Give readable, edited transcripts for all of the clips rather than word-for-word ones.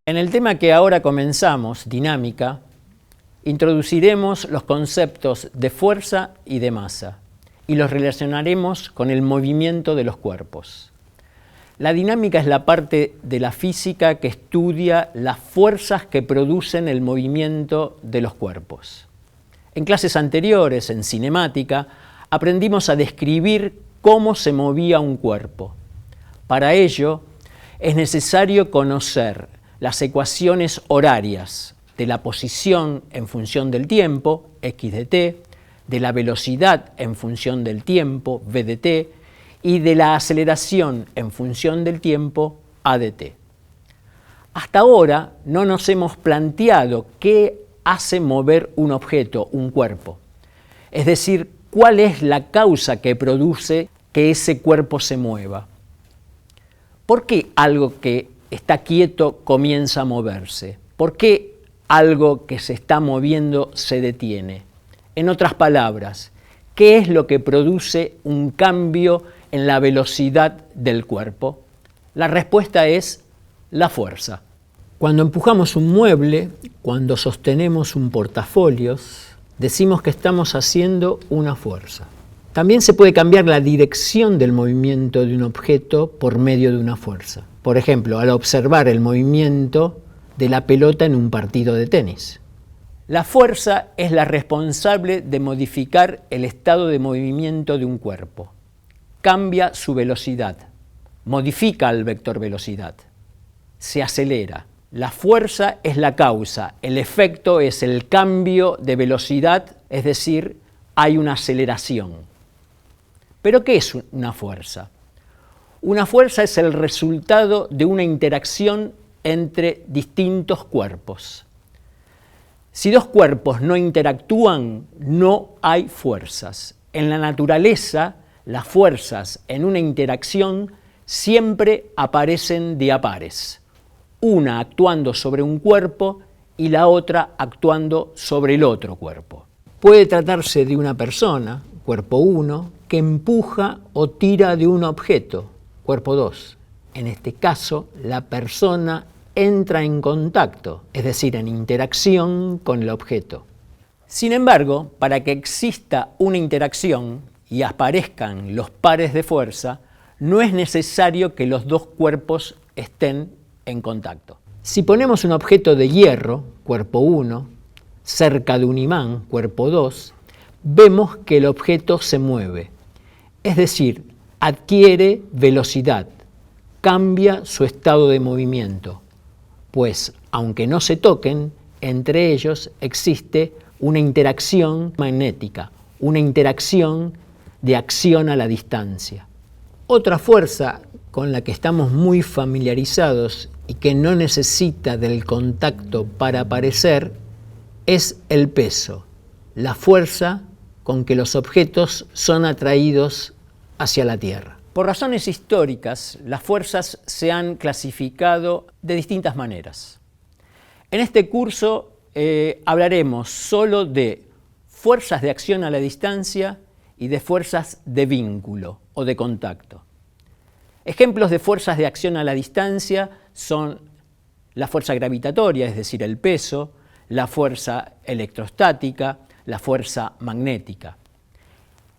En el tema que ahora comenzamos, dinámica, introduciremos los conceptos de fuerza y de masa y los relacionaremos con el movimiento de los cuerpos. La dinámica es la parte de la física que estudia las fuerzas que producen el movimiento de los cuerpos. En clases anteriores, en cinemática, aprendimos a describir cómo se movía un cuerpo. Para ello, es necesario conocer las ecuaciones horarias de la posición en función del tiempo, x de t, de la velocidad en función del tiempo, v de t, y de la aceleración en función del tiempo, a de t. Hasta ahora no nos hemos planteado qué hace mover un objeto, un cuerpo. Es decir, cuál es la causa que produce que ese cuerpo se mueva. ¿Por qué algo que está quieto comienza a moverse? ¿Por qué algo que se está moviendo se detiene? En otras palabras, ¿qué es lo que produce un cambio en la velocidad del cuerpo? La respuesta es la fuerza. Cuando empujamos un mueble, cuando sostenemos un portafolios, decimos que estamos haciendo una fuerza. También se puede cambiar la dirección del movimiento de un objeto por medio de una fuerza. Por ejemplo, al observar el movimiento de la pelota en un partido de tenis. La fuerza es la responsable de modificar el estado de movimiento de un cuerpo. Cambia su velocidad, modifica el vector velocidad, se acelera. La fuerza es la causa, el efecto es el cambio de velocidad, es decir, hay una aceleración. ¿Pero qué es una fuerza? Una fuerza es el resultado de una interacción entre distintos cuerpos. Si dos cuerpos no interactúan, no hay fuerzas. En la naturaleza, las fuerzas en una interacción siempre aparecen de a pares, una actuando sobre un cuerpo y la otra actuando sobre el otro cuerpo. Puede tratarse de una persona, cuerpo 1, que empuja o tira de un objeto, cuerpo 2. En este caso, la persona entra en contacto, es decir, en interacción con el objeto. Sin embargo, para que exista una interacción y aparezcan los pares de fuerza, no es necesario que los dos cuerpos estén en contacto. Si ponemos un objeto de hierro, cuerpo 1, cerca de un imán, cuerpo 2, vemos que el objeto se mueve, es decir, adquiere velocidad, cambia su estado de movimiento, pues aunque no se toquen, entre ellos existe una interacción magnética, una interacción de acción a la distancia. Otra fuerza con la que estamos muy familiarizados y que no necesita del contacto para aparecer es el peso, la fuerza con que los objetos son atraídos hacia la Tierra. Por razones históricas, las fuerzas se han clasificado de distintas maneras. En este curso hablaremos solo de fuerzas de acción a la distancia y de fuerzas de vínculo o de contacto. Ejemplos de fuerzas de acción a la distancia son la fuerza gravitatoria, es decir, el peso, la fuerza electrostática, la fuerza magnética.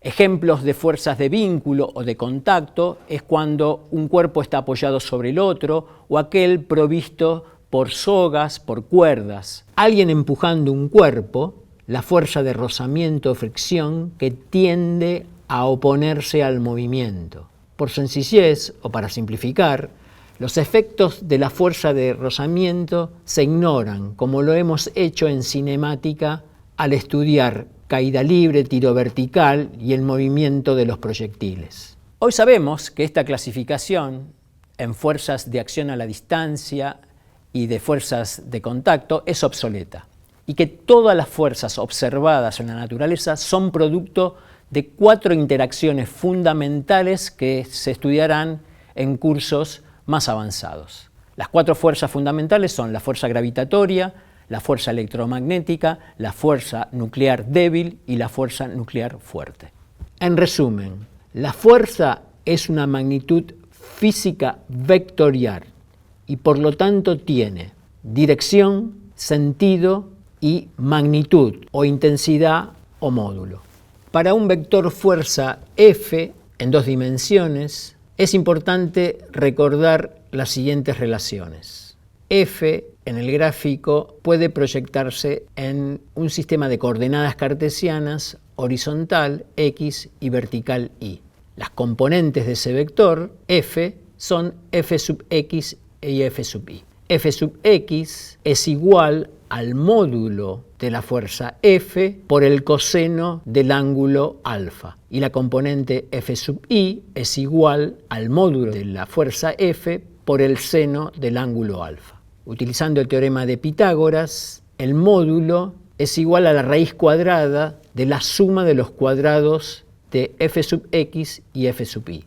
Ejemplos de fuerzas de vínculo o de contacto es cuando un cuerpo está apoyado sobre el otro o aquel provisto por sogas, por cuerdas. Alguien empujando un cuerpo, la fuerza de rozamiento o fricción que tiende a oponerse al movimiento. Por sencillez o para simplificar, los efectos de la fuerza de rozamiento se ignoran, como lo hemos hecho en cinemática al estudiar caída libre, tiro vertical y el movimiento de los proyectiles. Hoy sabemos que esta clasificación en fuerzas de acción a la distancia y de fuerzas de contacto es obsoleta y que todas las fuerzas observadas en la naturaleza son producto de 4 interacciones fundamentales que se estudiarán en cursos más avanzados. Las 4 fuerzas fundamentales son la fuerza gravitatoria, la fuerza electromagnética, la fuerza nuclear débil y la fuerza nuclear fuerte. En resumen, la fuerza es una magnitud física vectorial y por lo tanto tiene dirección, sentido y magnitud o intensidad o módulo. Para un vector fuerza F en 2 dimensiones es importante recordar las siguientes relaciones. F en el gráfico puede proyectarse en un sistema de coordenadas cartesianas horizontal X y vertical Y. Las componentes de ese vector F son F sub X y F sub Y. F sub X es igual al módulo de la fuerza F por el coseno del ángulo alfa. Y la componente F sub Y es igual al módulo de la fuerza F por el seno del ángulo alfa. Utilizando el teorema de Pitágoras, el módulo es igual a la raíz cuadrada de la suma de los cuadrados de F sub X y F sub Y.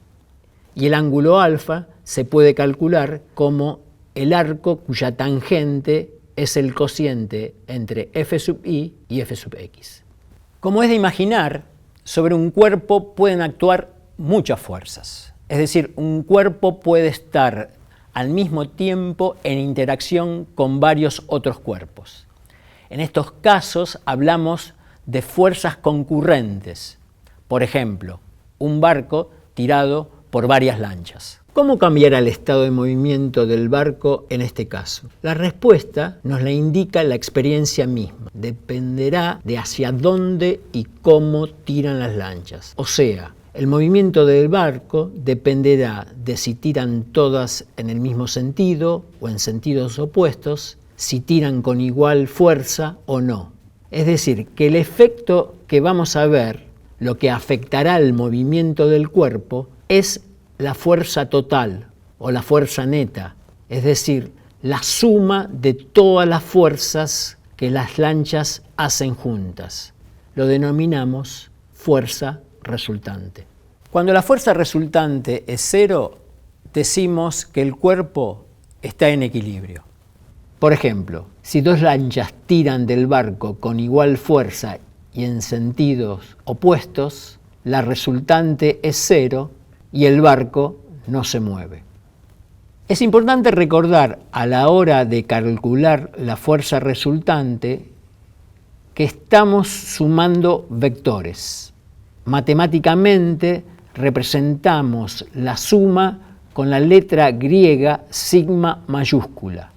Y el ángulo alfa se puede calcular como el arco cuya tangente es el cociente entre F sub Y y F sub X. Como es de imaginar, sobre un cuerpo pueden actuar muchas fuerzas. Es decir, un cuerpo puede estar al mismo tiempo en interacción con varios otros cuerpos. En estos casos hablamos de fuerzas concurrentes. Por ejemplo, un barco tirado por varias lanchas. ¿Cómo cambiará el estado de movimiento del barco en este caso? La respuesta nos la indica la experiencia misma. Dependerá de hacia dónde y cómo tiran las lanchas. O sea, el movimiento del barco dependerá de si tiran todas en el mismo sentido o en sentidos opuestos, si tiran con igual fuerza o no. Es decir, que el efecto que vamos a ver, lo que afectará el movimiento del cuerpo, es la fuerza total o la fuerza neta, es decir, la suma de todas las fuerzas que las lanchas hacen juntas. Lo denominamos fuerza resultante. Cuando la fuerza resultante es 0, decimos que el cuerpo está en equilibrio. Por ejemplo, si 2 lanchas tiran del barco con igual fuerza y en sentidos opuestos, la resultante es 0 y el barco no se mueve. Es importante recordar a la hora de calcular la fuerza resultante que estamos sumando vectores. Matemáticamente representamos la suma con la letra griega sigma mayúscula.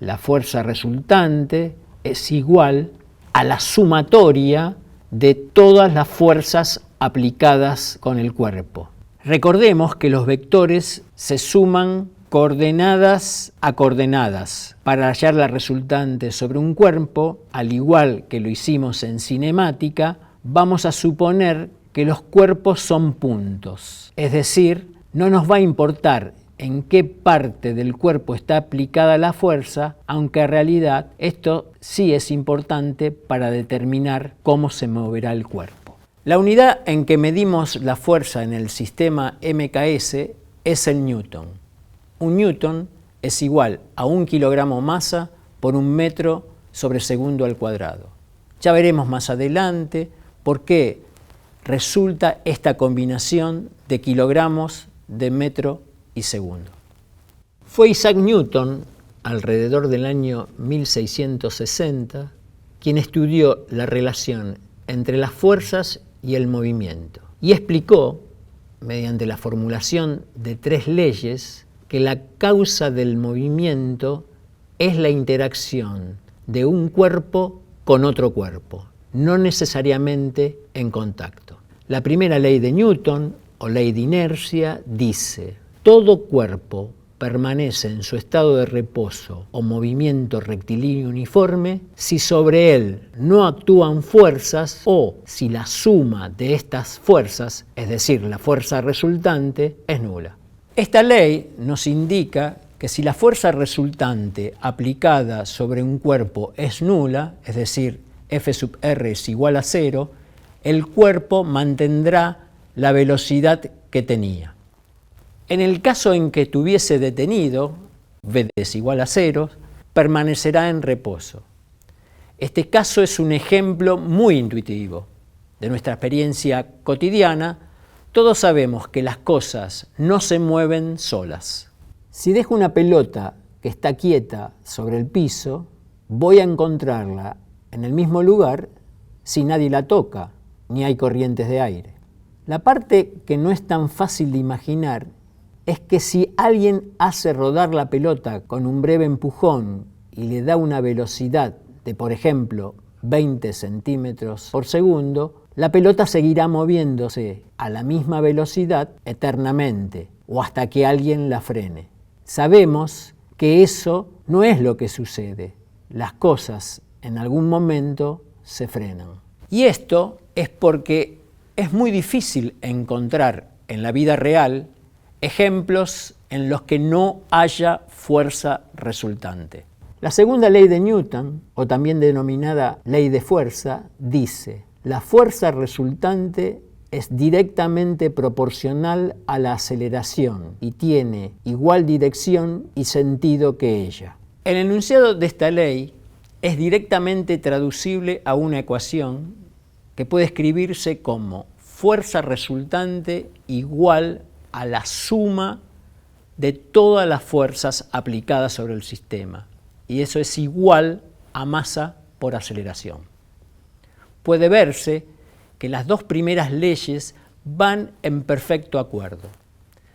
La fuerza resultante es igual a la sumatoria de todas las fuerzas aplicadas con el cuerpo. Recordemos que los vectores se suman coordenadas a coordenadas. Para hallar la resultante sobre un cuerpo, al igual que lo hicimos en cinemática, vamos a suponer que los cuerpos son puntos. Es decir, no nos va a importar en qué parte del cuerpo está aplicada la fuerza, aunque en realidad esto sí es importante para determinar cómo se moverá el cuerpo. La unidad en que medimos la fuerza en el sistema MKS es el newton. Un newton es igual a 1 kilogramo masa por 1 metro sobre segundo al cuadrado. Ya veremos más adelante por qué resulta esta combinación de kilogramos, de metro y segundo. Fue Isaac Newton, alrededor del año 1660, quien estudió la relación entre las fuerzas y el movimiento y explicó, mediante la formulación de 3 leyes, que la causa del movimiento es la interacción de un cuerpo con otro cuerpo, no necesariamente en contacto. La primera ley de Newton, o ley de inercia, dice: todo cuerpo permanece en su estado de reposo o movimiento rectilíneo uniforme si sobre él no actúan fuerzas o si la suma de estas fuerzas, es decir, la fuerza resultante, es nula. Esta ley nos indica que si la fuerza resultante aplicada sobre un cuerpo es nula, es decir, F sub r es igual a 0, el cuerpo mantendrá la velocidad que tenía. En el caso en que estuviese detenido, v es igual a 0, permanecerá en reposo. Este caso es un ejemplo muy intuitivo. De nuestra experiencia cotidiana, todos sabemos que las cosas no se mueven solas. Si dejo una pelota que está quieta sobre el piso, voy a encontrarla en el mismo lugar si nadie la toca, ni hay corrientes de aire. La parte que no es tan fácil de imaginar es que si alguien hace rodar la pelota con un breve empujón y le da una velocidad de, por ejemplo, 20 centímetros por segundo, la pelota seguirá moviéndose a la misma velocidad eternamente o hasta que alguien la frene. Sabemos que eso no es lo que sucede. Las cosas en algún momento se frenan. Y esto es porque es muy difícil encontrar en la vida real ejemplos en los que no haya fuerza resultante. La segunda ley de Newton, o también denominada ley de fuerza, dice: la fuerza resultante es directamente proporcional a la aceleración y tiene igual dirección y sentido que ella. El enunciado de esta ley es directamente traducible a una ecuación que puede escribirse como fuerza resultante igual a la suma de todas las fuerzas aplicadas sobre el sistema, y eso es igual a masa por aceleración. Puede verse que las dos primeras leyes van en perfecto acuerdo.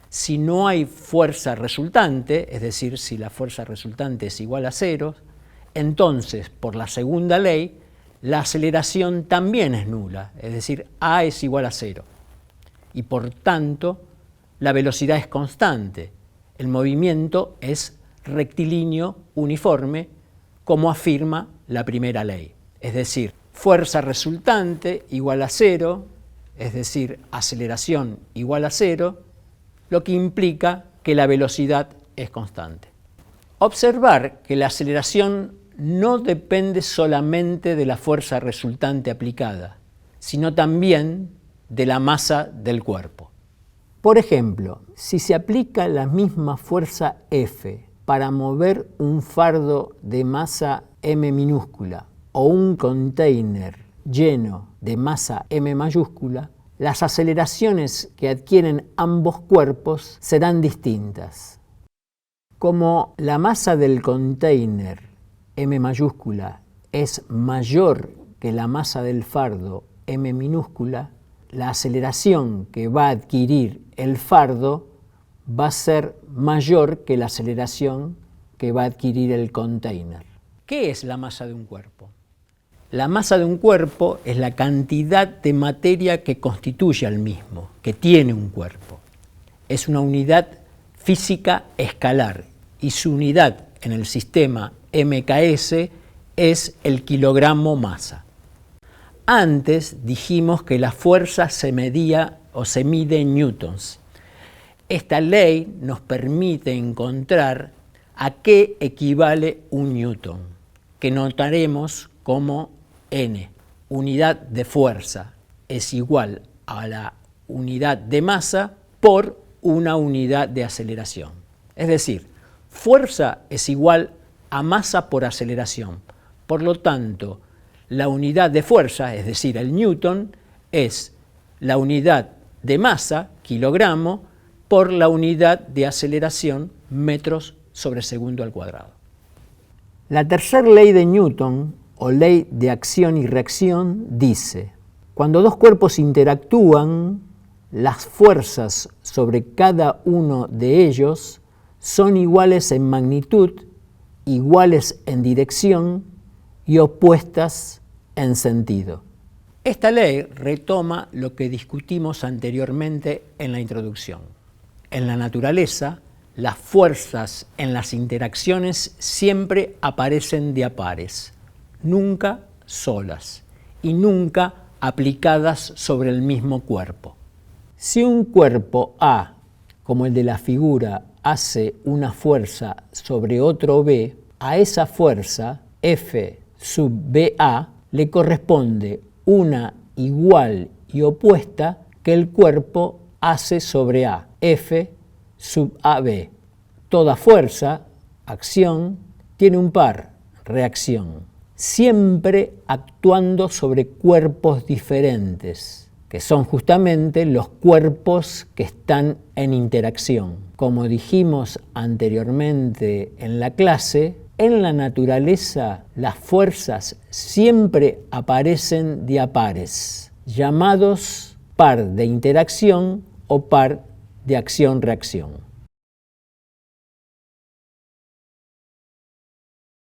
Si no hay fuerza resultante, es decir, si la fuerza resultante es igual a cero, entonces, por la segunda ley, la aceleración también es nula, es decir, a es igual a cero. Y por tanto, la velocidad es constante, el movimiento es rectilíneo uniforme, como afirma la primera ley. Es decir, fuerza resultante igual a cero, es decir, aceleración igual a cero, lo que implica que la velocidad es constante. Observar que la aceleración no depende solamente de la fuerza resultante aplicada, sino también de la masa del cuerpo. Por ejemplo, si se aplica la misma fuerza F para mover un fardo de masa m minúscula o un container lleno de masa m mayúscula, las aceleraciones que adquieren ambos cuerpos serán distintas. Como la masa del container m mayúscula es mayor que la masa del fardo m minúscula, la aceleración que va a adquirir el fardo va a ser mayor que la aceleración que va a adquirir el container. ¿Qué es la masa de un cuerpo? La masa de un cuerpo es la cantidad de materia que constituye al mismo, que tiene un cuerpo. Es una unidad física escalar y su unidad en el sistema MKS es el kilogramo masa. Antes dijimos que la fuerza se medía o se mide en newtons. Esta ley nos permite encontrar a qué equivale un newton, que notaremos como N, unidad de fuerza, es igual a la unidad de masa por una unidad de aceleración. Es decir, fuerza es igual a masa por aceleración. Por lo tanto, la unidad de fuerza, es decir, el newton, es la unidad de masa, kilogramo, por la unidad de aceleración, metros sobre segundo al cuadrado. La tercera ley de Newton, o ley de acción y reacción, dice: cuando dos cuerpos interactúan, las fuerzas sobre cada uno de ellos son iguales en magnitud, iguales en dirección y opuestas en sentido. Esta ley retoma lo que discutimos anteriormente en la introducción. En la naturaleza, las fuerzas en las interacciones siempre aparecen de a pares, nunca solas y nunca aplicadas sobre el mismo cuerpo. Si un cuerpo A, como el de la figura, hace una fuerza sobre otro B, a esa fuerza, F sub BA, le corresponde una igual y opuesta que el cuerpo hace sobre A, F sub AB. Toda fuerza, acción, tiene un par, reacción, siempre actuando sobre cuerpos diferentes, que son justamente los cuerpos que están en interacción. Como dijimos anteriormente en la clase, en la naturaleza las fuerzas siempre aparecen diapares, llamados par de interacción o par de acción-reacción.